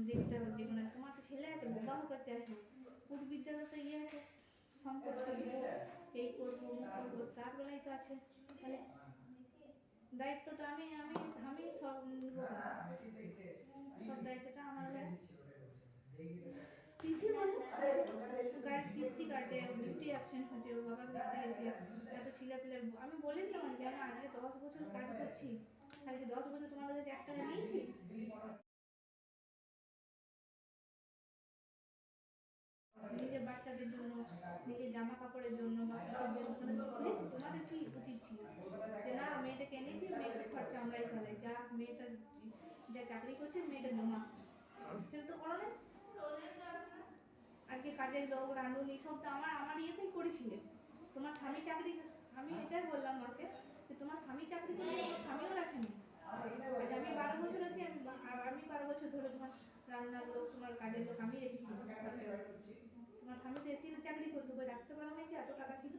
দেখতে হবে যে কোনো তোমার তো ছেলে আছে, বোবা হোক আর যাই হোক, উদ্ভিদ্যার তো ইয়ে আছে, সম্পদ করবো, এই করবো মুখ করবো, তার বেলায় তো আছে। তাহলে দায়িত্বটা আমি আমি আমি সব সব দায়িত্বটা আমার হয়ে পিসি বলে গাড়ি কিস্তি কাটে, ডিউটি অ্যাবসেন্ট হচ্ছে, ওর বাবাকে দেখতে গেছে, এত ছিলাপিলার আমি বলে দিলাম যে আমি আজকে 10 বছর কাজ করছি, আজকে 10 বছর তোমাদের কাছে 1 টাকা নিয়েছি? নিজের বাচ্চাদের জন্য, নিজের জামা কাপড়ের জন্য বা কিসের জন্য তোমাদের কি উচিত ছিল যে না মেয়েটাকে এনেছি, মেয়েটার খরচা আমরাই চালাই, যা মেয়েটার যা চাকরি করছে মেয়েটা জমা, সেটা তো করো না। আজকে কাজের লোক রাঁধুনি সব তো আমার ইয়েতেই করেছিলে। তোমার স্বামী চাকরি, আমি এটাই বললাম মাকে যে তোমার স্বামী চাকরি করে, তোমার স্বামীও রাখেনি। আমি 12 বছর আছি, আমি 12 বছর ধরে তোমার রান্নার লোক, তোমার কাজের লোক আমি রেখেছি। তোমার স্বামী তো এসি চাকরি করতো, রাখতে পারো না, এত টাকা ছিল।